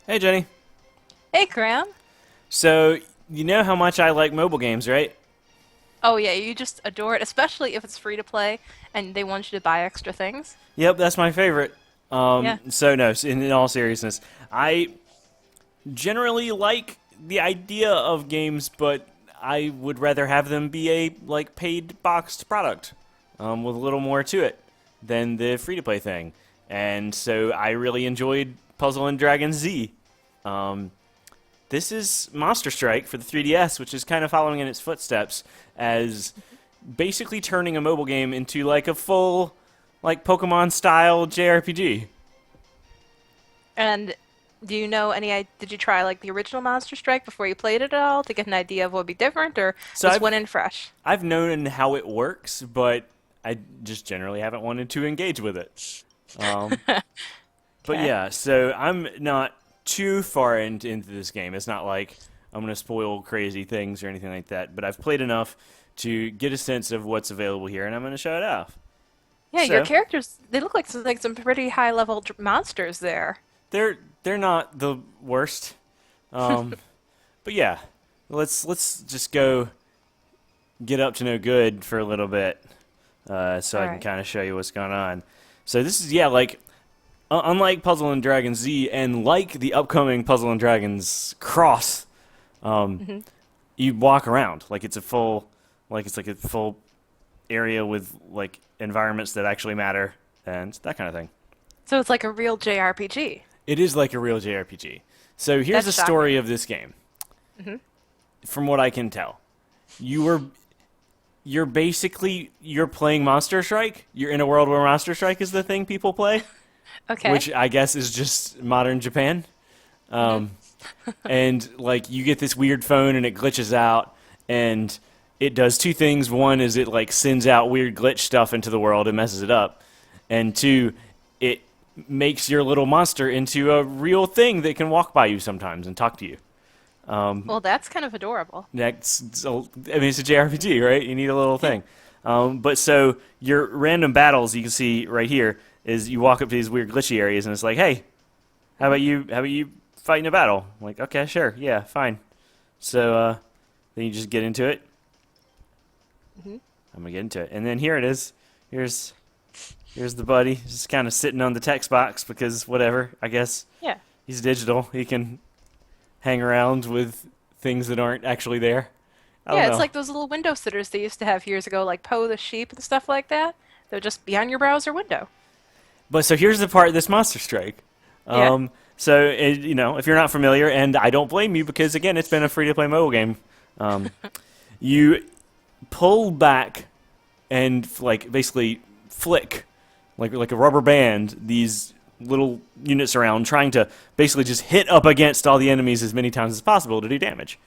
Hey, Jenny. Hey, Graham. So, you know how much I like mobile games, right? Oh yeah, you just adore it, especially if it's free to play and they want you to buy extra things. Yep, that's my favorite. Yeah. So no, in all seriousness, I generally like the idea of games, but I would rather have them be a paid boxed product, with a little more to it than the free to play thing. And so I really enjoyed Puzzle and Dragon Z. Um, This is Monster Strike for the 3DS, which is kind of following in its footsteps as basically turning a mobile game into like a full, like Pokemon style JRPG. And do you know did you try like the original Monster Strike before you played it at all to get an idea of what would be different, or So this I've went in fresh? I've known how it works, but I just generally haven't wanted to engage with it. Um, but Okay. yeah, so I'm not too far into this game. It's not like I'm going to spoil crazy things or anything like that, but I've played enough to get a sense of what's available here, and I'm going to show it off. Yeah, your So, characters, they look like some pretty high level monsters there. they're not the worst. Um, but yeah, let's just go get up to no good for a little bit, so All I can right. kind of show you what's going on. So this is unlike Puzzle and Dragons Z, and like the upcoming Puzzle and Dragons Cross, um, Hmm. you walk around it's like a full area with like environments that actually matter and that kind of thing. So it's like a real JRPG. It is like a real JRPG. So here's That's the story shocking. of this game. Hmm. From what I can tell, you were you're playing Monster Strike. You're in a world where Monster Strike is the thing people play, Okay. which I guess is just modern Japan. Hmm. Um, and like you get this weird phone and it glitches out, and it does two things. One is it like sends out weird glitch stuff into the world and messes it up, and two, it makes your little monster into a real thing that can walk by you sometimes and talk to you. Well, that's kind of adorable. I mean, it's a JRPG, right? You need a little Yeah. thing. But so your random battles you can see right here is you walk up to these weird glitchy areas and it's like, hey, how Hmm. about you? How about you fighting a battle? I'm like, okay, sure, yeah, fine. So then you just get into it. Hmm. I'm gonna get into it, and then here it is. Here's here's the buddy, just kind of sitting on the text box because whatever. I guess Yeah. he's digital. He can hang around with things that aren't actually there. I don't Yeah, it's know. like those little window sitters they used to have years ago, like Poe the sheep and stuff like that. They'll just be on your browser window. But so here's the part that's Monster Strike. Yeah. If you're not familiar, and I don't blame you because again, it's been a free to play mobile game. Um, you pull back and like basically flick like a rubber band these little units around, trying to basically just hit up against all the enemies as many times as possible to do damage.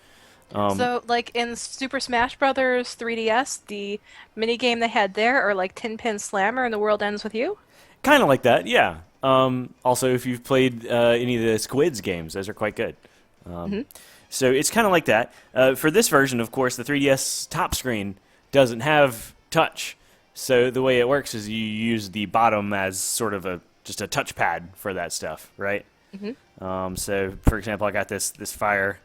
Um, So, like in Super Smash Brothers 3DS, the mini game they had there, or like Tin Pin Slammer and the World Ends with You. kind of like that, yeah. Also, if you've played any of the Squids games, those are quite good. Um, Hmm. so it's kind of like that. For this version, of course, the 3DS top screen doesn't have touch. So the way it works is you use the bottom as sort of a just a touchpad for that stuff, right? Hmm. So for example, I got this fire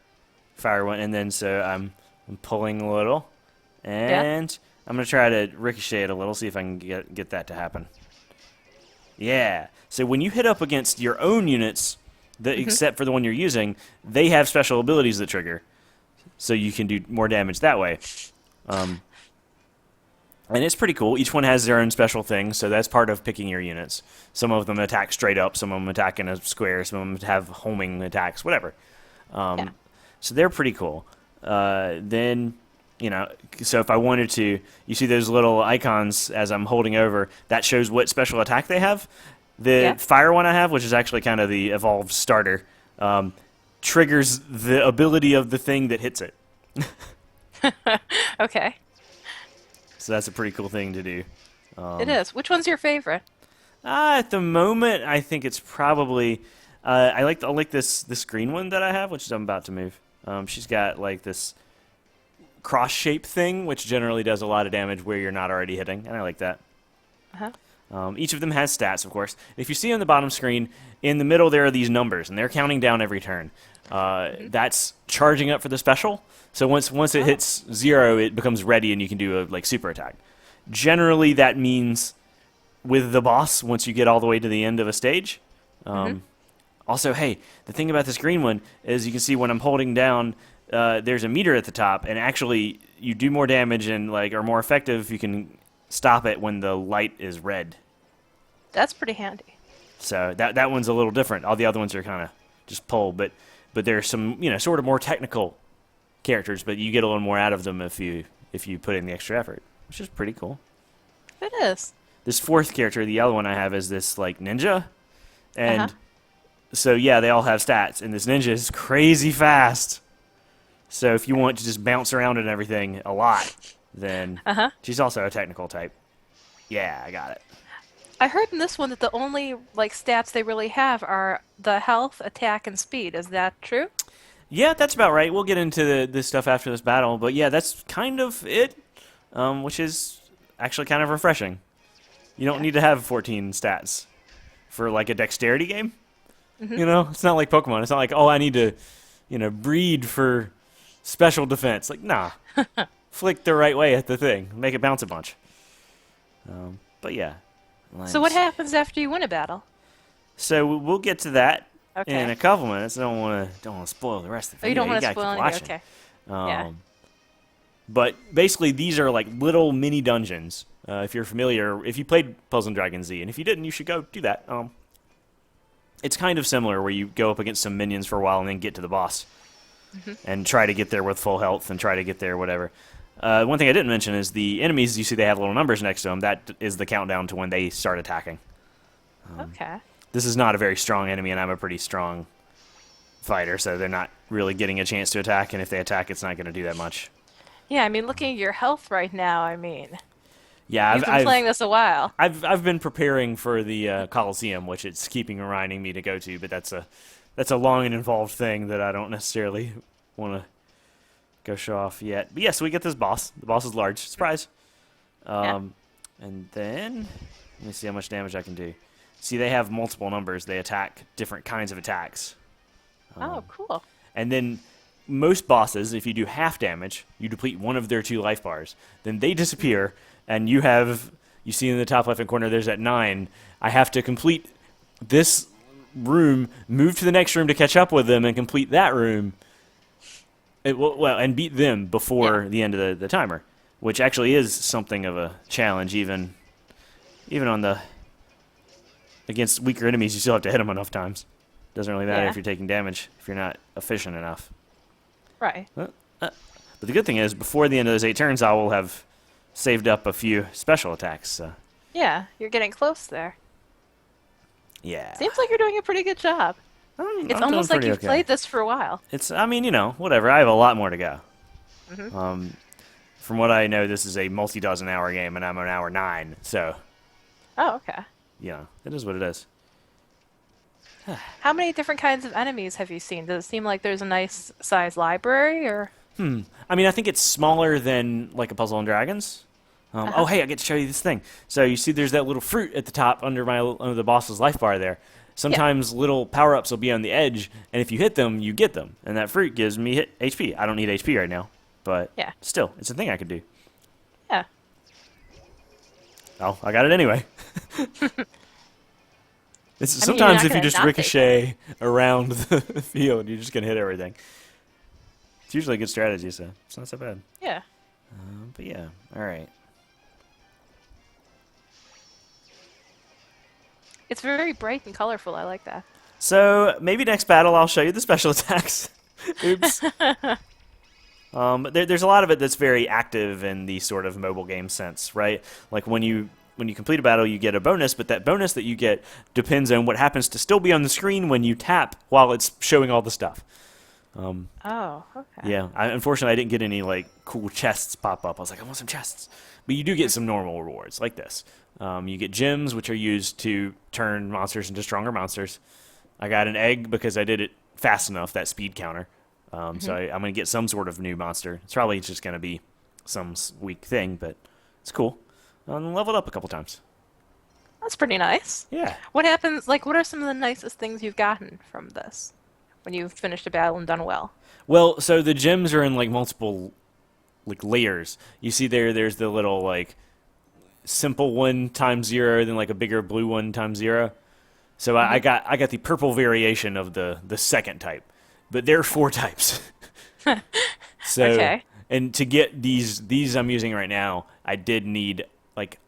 one, and then so I'm pulling a little, Yeah. and I'm gonna try to ricochet it a little, see if I can get that to happen. Yeah. So when you hit up against your own units, Hmm. except for the one you're using, they have special abilities that trigger, so you can do more damage that way. Um, and it's pretty cool. Each one has their own special thing, so that's part of picking your units. Some of them attack straight up, some of them attack in a square, some of them have homing attacks, whatever. Yeah. So they're pretty cool. Then, you know, so if I wanted to, you see those little icons as I'm holding over, that shows what special attack they have. The Yeah. fire one I have, which is actually kind of the evolved starter, um, triggers the ability of the thing that hits it. Okay. So that's a pretty cool thing to do. It is. Which one's your favorite? At the moment, I think it's probably I like this green one that I have, which is I'm about to move. She's got like this cross shape thing, which generally does a lot of damage where you're not already hitting, and I like that. Uh-huh. Each of them has stats, of course. If you see on the bottom screen, in the middle there are these numbers, and they're counting down every turn. That's charging up for the special. So once it hits 0, it becomes ready, and you can do a super attack. Generally, that means with the boss, once you get all the way to the end of a stage. Also, hey, the thing about this green one is you can see when I'm holding down, there's a meter at the top, and actually you do more damage and are more effective if you can stop it when the light is red. That's pretty handy. So that one's a little different. All the other ones are kind of just pull, but there's some sort of more technical characters, but you get a little more out of them if you put in the extra effort, which is pretty cool. It is. This fourth character, the yellow one I have, is this ninja, and so yeah, they all have stats, and this ninja is crazy fast. So if you want to just bounce around and everything a lot, then she's also a technical type. Yeah, I got it. I heard in this one that the only stats they really have are the health, attack, and speed. Is that true? Yeah, that's about right. We'll get into this stuff after this battle, but yeah, that's kind of it, which is actually kind of refreshing. You don't need to have 14 stats for a dexterity game. It's not like Pokemon. It's not like, oh, I need to, breed for special defense. Nah. Flick the right way at the thing. Make it bounce a bunch. But yeah. So what happens after you win a battle? So we'll get to that in a couple minutes. I don't want to spoil the rest of the video. You don't want to spoil anything. Okay. Yeah. But basically, these are little mini dungeons. If you're familiar, if you played Puzzle and Dragon Z, and if you didn't, you should go do that. It's kind of similar where you go up against some minions for a while and then get to the boss and try to get there with full health and try to get there whatever. One thing I didn't mention is the enemies, you see they have little numbers next to them. That is the countdown to when they start attacking. Okay. This is not a very strong enemy, and I'm a pretty strong fighter, so they're not really getting a chance to attack, and if they attack, it's not going to do that much. Yeah, looking at your health right now, yeah, you've been playing this a while. I've been preparing for the Coliseum, which it's keeping reminding me to go to, but that's a long and involved thing that I don't necessarily want to go show off yet. But yes, we get this boss. The boss is large. Surprise. And then let me see how much damage I can do. See, they have multiple numbers. They attack different kinds of attacks. Oh, cool. And then most bosses, if you do half damage, you deplete one of their 2 life bars. Then they disappear, and you see in the top left-hand corner, there's that 9. I have to complete this room, move to the next room to catch up with them, and complete that room. And beat them before the end of the timer, which actually is something of a challenge, even on against weaker enemies. You still have to hit them enough times. Doesn't really matter if you're taking damage if you're not efficient enough. Right. But the good thing is, before the end of those 8 turns, I will have saved up a few special attacks. So. Yeah, you're getting close there. Yeah. Seems like you're doing a pretty good job. It's I'm almost like you've okay. played this for a while. It's, whatever. I have a lot more to go. From what I know, this is a multi-dozen hour game, and I'm on hour 9, so. Oh, okay. It is what it is. How many different kinds of enemies have you seen? Does it seem like there's a nice size library, or? I think it's smaller than a Puzzle and Dragons. Oh, hey, I get to show you this thing. So you see there's that little fruit at the top under the boss's life bar there. Sometimes little power-ups will be on the edge, and if you hit them, you get them. And that fruit gives me HP. I don't need HP right now, but still, it's a thing I could do. Yeah. Oh, I got it anyway. Sometimes if you just ricochet around the field, you're just going to hit everything. It's usually a good strategy, so it's not so bad. Yeah. But yeah, all right. It's very bright and colorful. I like that. So maybe next battle I'll show you the special attacks. Oops. There's a lot of it that's very active in the sort of mobile game sense, right? Like when you complete a battle, you get a bonus, but that bonus that you get depends on what happens to still be on the screen when you tap while it's showing all the stuff. Oh, okay. Yeah, unfortunately, I didn't get any cool chests pop up. I was like, I want some chests. But you do get some normal rewards like this. You get gems, which are used to turn monsters into stronger monsters. I got an egg because I did it fast enough, that speed counter. So I'm going to get some sort of new monster. It's probably just going to be some weak thing, but it's cool. Leveled up a couple times. That's pretty nice. Yeah. What happens, like, what are some of the nicest things you've gotten from this when you've finished a battle and done well? Well, so the gems are in like multiple like layers. You see there's the little like simple one times zero, then like a bigger blue one times zero. So I got the purple variation of the second type, but there are four types. So Okay. and to get these I'm using right now, I did need like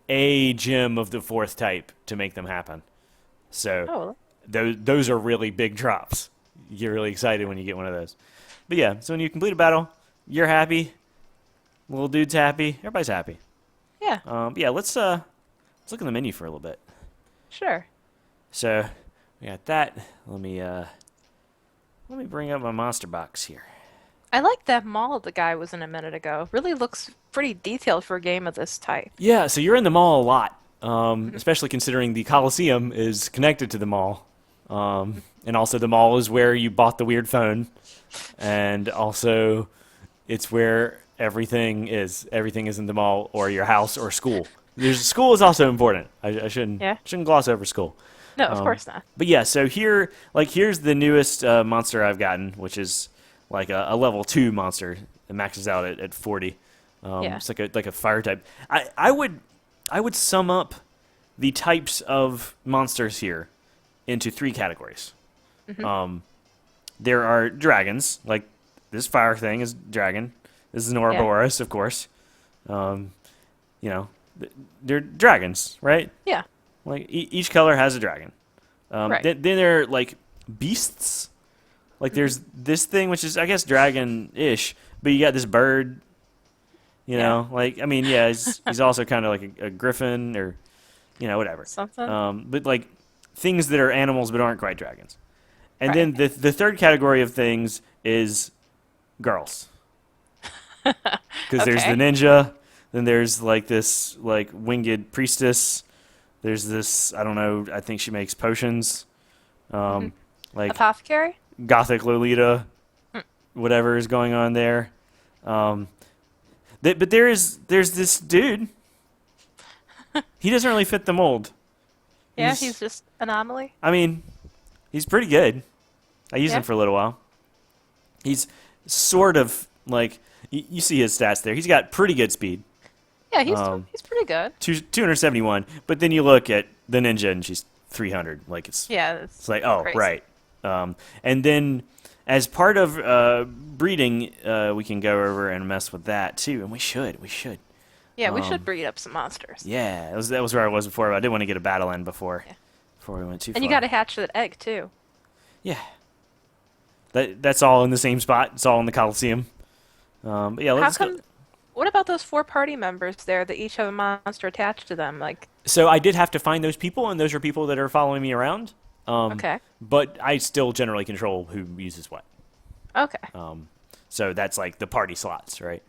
a gem of the fourth type to make them happen. So Oh, those are really big drops. You get really excited when you get one of those. But yeah, so when you complete a battle, you're happy. Little dude's happy. Everybody's happy. yeah, Yeah, let's look in the menu for a little bit. sure. So we got that. Let me bring up my monster box here. I like that mall the guy was in a minute ago. Really looks pretty detailed for a game of this type. Yeah, so you're in the mall a lot, especially considering the Coliseum is connected to the mall, and also the mall is where you bought the weird phone, and also it's where everything is. Everything is in the mall or your house or school. There's school is also important. I Yeah. shouldn't gloss over school. No, of course not. But yeah, so here's the newest monster I've gotten, which is like a level 2 monster. It maxes out at 40. Yeah. It's like a fire type. I would sum up the types of monsters here into 3 categories. There are dragons, like this fire thing is dragon. This is an Yeah. Ouroboros, of course. Um, they're dragons, right? Yeah. Like each color has a dragon. Right. Then there are like beasts. Like there's this thing which is I guess dragon-ish, but you got this bird. You know, like I mean, yeah, he's also kind of like a griffin or whatever. Something. But like things that are animals but aren't quite dragons. And then Right. the third category of things is girls. Because there's the Okay. ninja, then there's like this like winged priestess. There's this I don't know. I think she makes potions, like Apothecary? gothic Lolita, whatever is going on there. Um, but there's this dude. He doesn't really fit the mold. Yeah, he's just anomaly. I mean, he's pretty good. I used him Yeah. for a little while. He's sort of like you see his stats there. He's got pretty good speed. Yeah, Um, he's pretty good. 271. But then you look at the ninja and she's 300. Like Yeah, it's like oh crazy. right. And then as part of breeding, we can go over and mess with that too. And we should. Yeah, we should breed up some monsters. Yeah, that was where I was before. But I did want to get a battle in before we went too far. And you got to hatch that egg too. Yeah. That's all in the same spot. It's all in the Coliseum. But yeah, How let's come? go. What about those 4 party members there that each have a monster attached to them? Like, So I did have to find those people, and those are people that are following me around. okay, But I still generally control who uses what. okay, So that's like the party slots, right?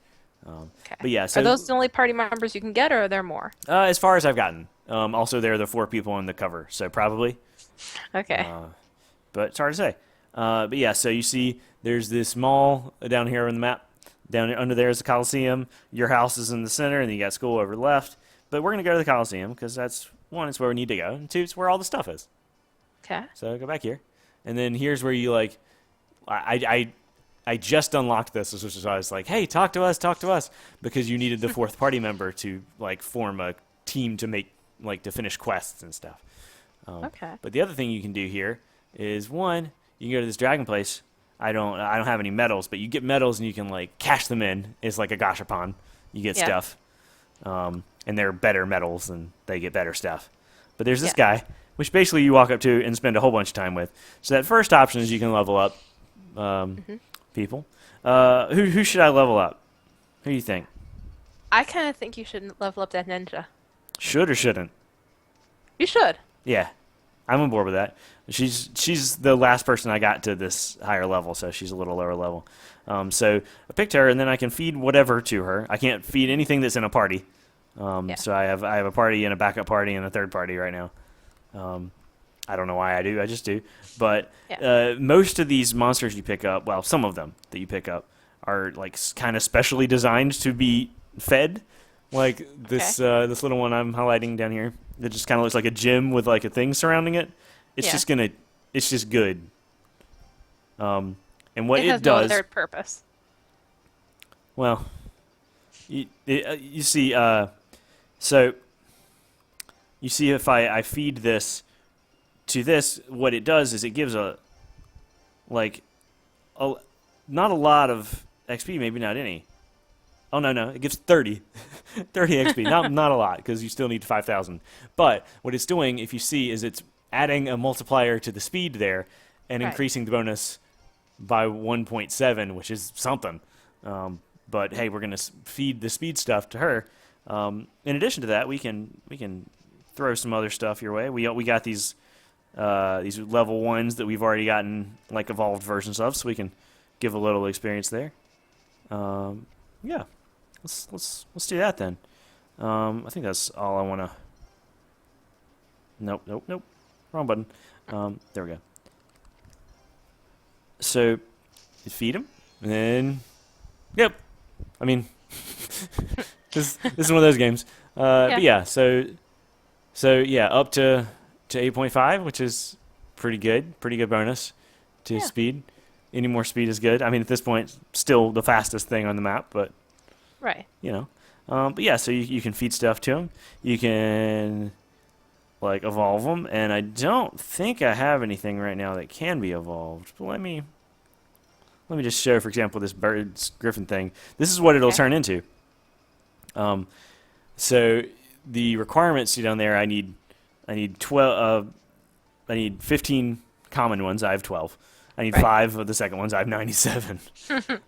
okay. But yeah, so Are those the only party members you can get, or are there more? as far as I've gotten. Also, there are the 4 people on the cover, so probably. Okay. But it's hard to say. But yeah, so you see there's this mall down here on the map. Down under there is the Coliseum. Your house is in the center, and then you got school over left. But we're going to go to the Coliseum because that's, one, it's where we need to go, and 2, it's where all the stuff is. Okay. So go back here. And then here's where you, like, I just unlocked this, which is why I was like, hey, talk to us, because you needed the 4th party member to, like, form a team to make, like, to finish quests and stuff. Okay. But the other thing you can do here is, one, you can go to this dragon place. I don't have any medals, but you get medals and you can like cash them in. It's like a gashapon. You get Yeah. stuff, and they're better medals and they get better stuff. But there's this Yeah. guy, which basically you walk up to and spend a whole bunch of time with. So that first option is you can level up people. Who should I level up? Who do you think? I kind of think you should level up that ninja. Should or shouldn't? You should. Yeah, I'm on board with that. She's the last person I got to this higher level, so she's a little lower level. So I picked her, and then I can feed whatever to her. I can't feed anything that's in a party. Yeah. So I have a party and a backup party and a third party right now. I don't know why I do. I just do. But Yeah. most of these monsters you pick up, well, some of them that you pick up are like kind of specially designed to be fed. Like this little one I'm highlighting down here. that just kind of looks like a gym with like a thing surrounding it. It's Yeah. just gonna, it's just good. And what It it has no does, other purpose. well, you see, so you see if I feed this to this, what it does is it gives like a not a lot of XP, maybe not any. Oh no, it gives 30, 30 XP. Not a lot because you still need 5,000. But what it's doing, if you see, is it's adding a multiplier to the speed there and Right. increasing the bonus by 1.7, which is something. But hey, we're gonna feed the speed stuff to her. In addition to that, we can throw some other stuff your way. We got these level 1s that we've already gotten like evolved versions of, so we can give a little experience there. Yeah, let's do that then. I think that's all I want to. Nope. Wrong button. There we go. So, you feed him, and then, yep. I mean, this is one of those games. But yeah, so yeah, up to 8.5, which is pretty good bonus to Yeah. speed. Any more speed is good. I mean, at this point, still the fastest thing on the map, but Right. you know. But yeah, so you can feed stuff to him. You can like evolve them, and I don't think I have anything right now that can be evolved. But let me just show, for example, this bird's griffin thing. This is what it'll Okay. turn into. So the requirements down there, I need 12. I need 15 common ones. I have 12. I need Right. 5 of the second ones. I have 97.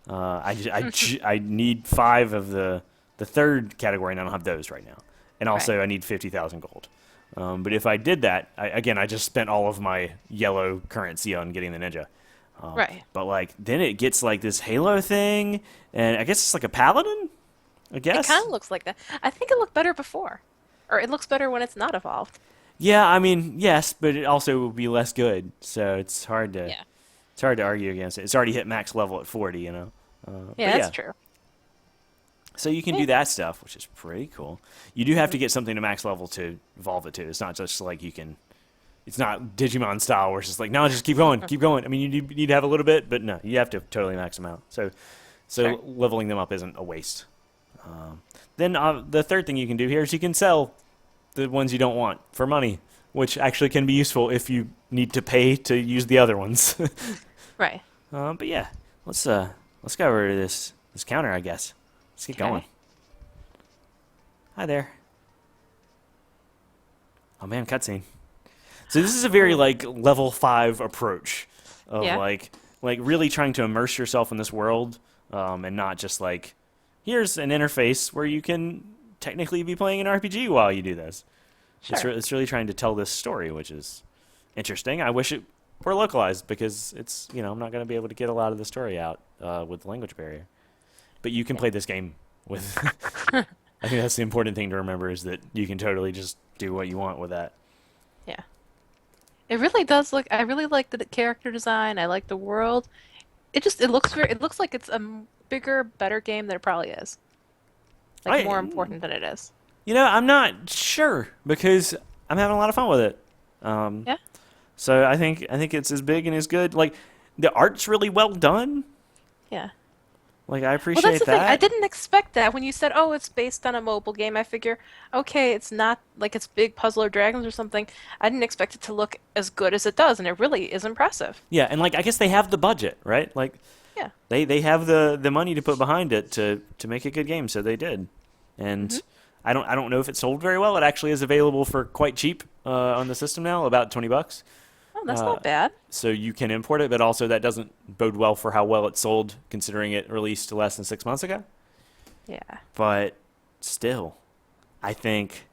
I need 5 of the third category, and I don't have those right now. And also, Right. I need 50,000 gold. But if I did that, I just spent all of my yellow currency on getting the ninja. Right. But like, then it gets like this halo thing, and I guess it's like a paladin. I It guess. kind of looks like that. I think it looked better before. Or it looks better when it's not evolved. Yeah, I mean, yes, but it also will be less good. So it's hard to Yeah. argue against it. It's already hit max level at 40, you know. Yeah, But that's true. So you can Yeah. do that stuff, which is pretty cool. You do have to get something to max level to evolve it to. It's not just like you can. It's not Digimon style where it's just like, no, just keep going, keep going. I mean, you need to have a little bit, but no, you have to totally max them out. So Sure. leveling them up isn't a waste. Then the third thing you can do here is you can sell the ones you don't want for money, which actually can be useful if you need to pay to use the other ones. Right. But yeah, let's go over to this counter, I guess. Let's get going. Okay. Hi there. Oh man, cutscene. So this is a very like level 5 approach of Yeah. like really trying to immerse yourself in this world, and not just like here's an interface where you can technically be playing an RPG while you do this. Sure. It's really trying to tell this story, which is interesting. I wish it were localized because it's I'm not going to be able to get a lot of the story out with the language barrier. But you can play this game with. I think that's the important thing to remember is that you can totally just do what you want with that. Yeah. It really does look. I really like the character design. I like the world. It looks very. It looks like it's a bigger, better game than it probably is. Like more important than it is. I'm not sure because I'm having a lot of fun with it. Yeah. So I think it's as big and as good. Like the art's really well done. Yeah. Like I Well, appreciate that's the thing. that. I didn't expect that when you said, "Oh, it's based on a mobile game." I figure, okay, it's not like it's big Puzzle or Dragons or something. I didn't expect it to look as good as it does, and it really is impressive. Yeah, and like I guess they have the budget, right? Like Yeah. they have the money to put behind it to make a good game, so they did. And I don't know if it sold very well. It actually is available for quite cheap on the system now, about $20. Oh, that's not bad. So you can import it, but also that doesn't bode well for how well it sold, considering it released less than 6 months ago. Yeah. But still, I think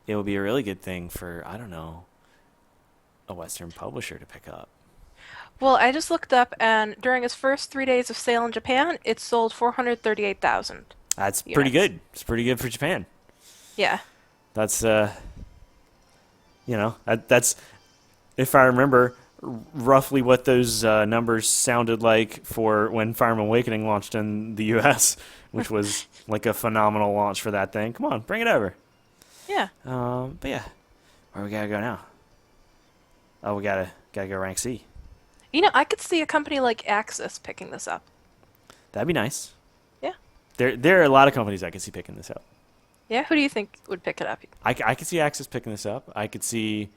it would be a really good thing for, I don't know, a Western publisher to pick up. Well, I just looked up, and during its first 3 days of sale in Japan, it sold 438,000 That's pretty units. good. It's pretty good for Japan. Yeah. That's, that's, if I remember, roughly what those numbers sounded like for when Fire Emblem Awakening launched in the U.S., which was like a phenomenal launch for that thing. Come on, bring it over. Yeah. But yeah, Where we gotta go now? Oh, we gotta go rank C. I could see a company like Axis picking this up. That'd be nice. Yeah. There are a lot of companies I could see picking this up. Yeah, who do you think would pick it up? I could see Axis picking this up. I could see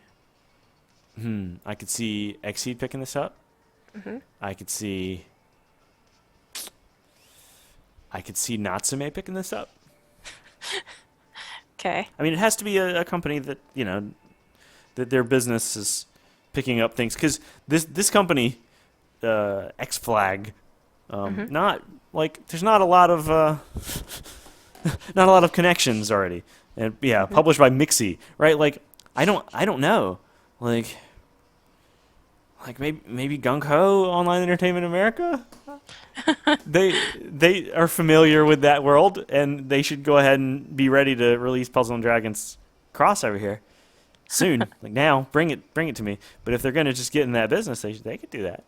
Exceed picking this up. Mm-hmm. I could see Natsume picking this up. Okay. I mean, it has to be a company that that their business is picking up things because this company, X Flag, not like there's not a lot of not a lot of connections already, and yeah, published by Mixi, right? Like I don't know, like maybe Gung Ho Online Entertainment America. They are familiar with that world, and they should go ahead and be ready to release Puzzle and Dragons Cross over here soon. Like now, bring it to me. But if they're gonna just get in that business, they could do that.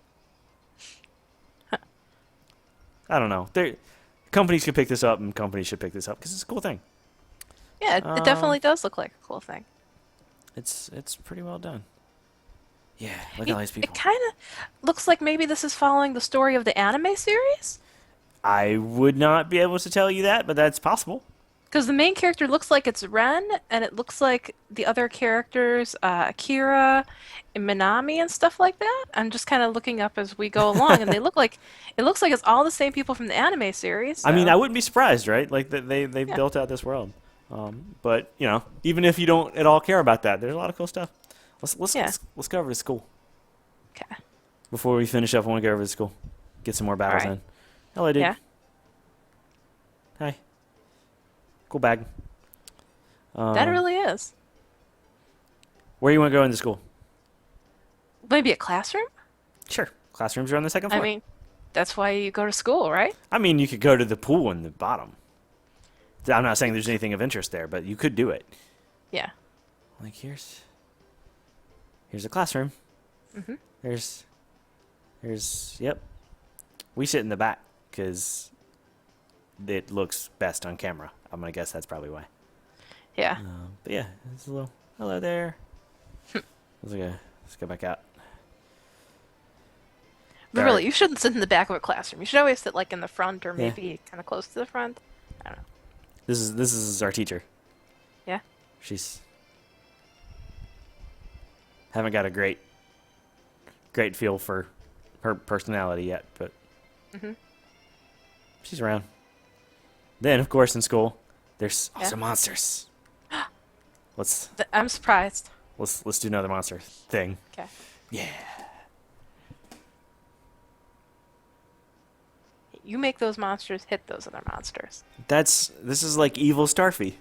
I don't know. Companies could pick this up, and companies should pick this up because it's a cool thing. Yeah, it definitely does look like a cool thing. It's pretty well done. Yeah, look at all these people. It kind of looks like maybe this is following the story of the anime series. I would not be able to tell you that, but that's possible. Because the main character looks like it's Ren, and it looks like the other characters, Akira and Minami and stuff like that. I'm just kind of looking up as we go along, and it looks like it's all the same people from the anime series. So. I mean, I wouldn't be surprised, right? Like they've Yeah. built out this world. But even if you don't at all care about that, there's a lot of cool stuff. Let's go over to school. Okay. Before we finish up, I want to go over to school, get some more battles All right. in. Hello, dude. Yeah. Hi. Cool bag. That really is. Where you want to go into school? Maybe a classroom? Sure. Classrooms are on the second floor. I mean, that's why you go to school, right? I mean, you could go to the pool in the bottom. I'm not saying there's anything of interest there, but you could do it. Yeah. Like here's a classroom. Mm-hmm. Yep. We sit in the back because it looks best on camera. I'm gonna guess that's probably why. Yeah. But yeah, there's a little hello there. Let's go back out. But really, you shouldn't sit in the back of a classroom. You should always sit like in the front or maybe kind of close to the front. I don't know. This is our teacher. Yeah. She's haven't got a great feel for her personality yet, but she's around. Then, of course, in school, there's also monsters. I'm surprised. Let's do another monster thing. Okay. Yeah. You make those monsters hit those other monsters. This is like evil Starfy.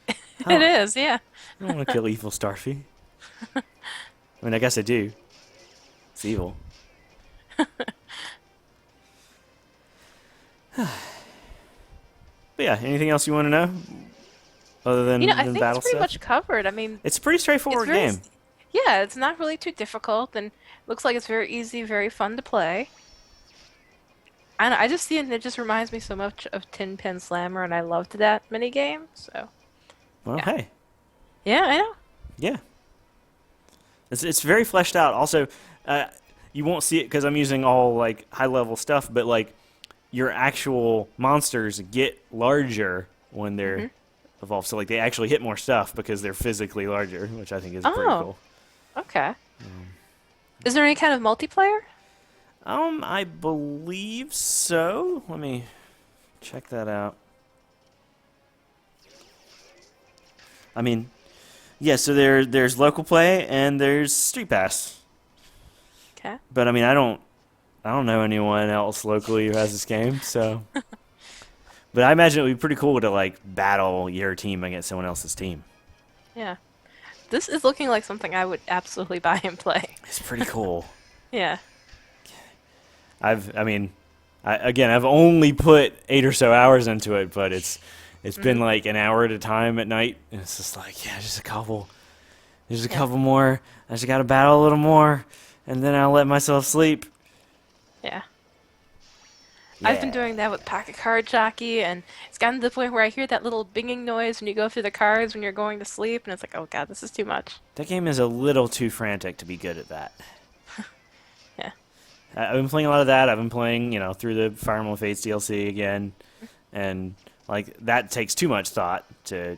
It is, yeah. I don't want to kill evil Starfy. I mean, I guess I do. It's evil. But yeah, anything else you want to know? Other than I think battle it's pretty stuff? much covered. I mean, It's a pretty straightforward game. yeah, it's not really too difficult, and looks like it's very easy, very fun to play. I just see it, and it just reminds me so much of Tin Pin Slammer, and I loved that mini game. So, Well, yeah. hey. Yeah, I know. Yeah. It's very fleshed out. Also, you won't see it because I'm using all like high level stuff, but like your actual monsters get larger when they're evolved. So like they actually hit more stuff because they're physically larger, which I think is pretty cool. Okay. Is there any kind of multiplayer? I believe so. Let me check that out. I mean, yeah, so there's local play and there's Street Pass. Okay. But I mean, I don't know anyone else locally who has this game, so. But I imagine it would be pretty cool to like battle your team against someone else's team. Yeah. This is looking like something I would absolutely buy and play. It's pretty cool. Yeah. I've only put 8 or so hours into it, but it's been like an hour at a time at night, and it's just like, yeah, just a couple more. I just got to battle a little more, and then I'll let myself sleep. Yeah. I've been Yeah. doing that with Pocket Card Jockey, and it's gotten to the point where I hear that little binging noise when you go through the cards when you're going to sleep, and it's like, oh god, this is too much. That game is a little too frantic to be good at that. Yeah. I've been playing a lot of that. I've been playing, through the Fire Emblem Fates DLC again, and like that takes too much thought to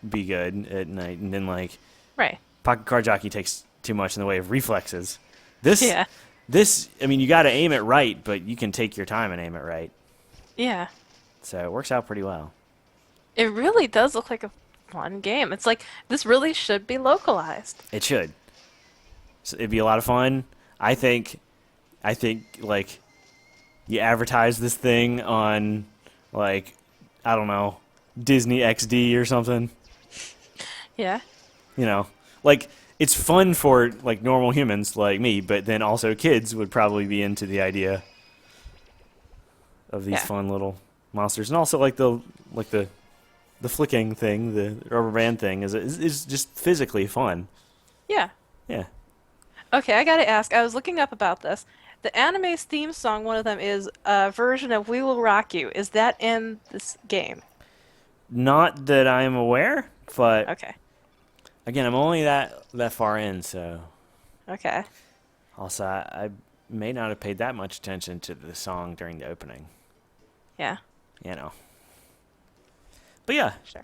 be good at night. And then like Right. Pocket Card Jockey takes too much in the way of reflexes. This, Yeah. this, I mean, you got to aim it right, but you can take your time and aim it right. Yeah. So it works out pretty well. It really does look like a fun game. It's like this really should be localized. It should. So it'd be a lot of fun. I think. I think like you advertise this thing on like I don't know Disney XD or something. Yeah. You know, like it's fun for like normal humans like me, but then also kids would probably be into the idea of these Yeah. fun little monsters, and also like the flicking thing, the rubber band thing is just physically fun. Yeah. Yeah. Okay, I gotta ask. I was looking up about this. The anime's theme song, one of them is a version of We Will Rock You. Is that in this game? Not that I'm aware, but Okay. again, I'm only that far in, so Okay. also I may not have paid that much attention to the song during the opening. Yeah. You know. But yeah, Sure.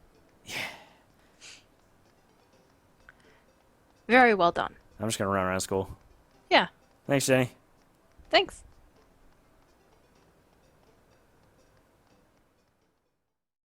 Very well done. I'm just gonna run around school. Yeah. Thanks, Jenny. Thanks.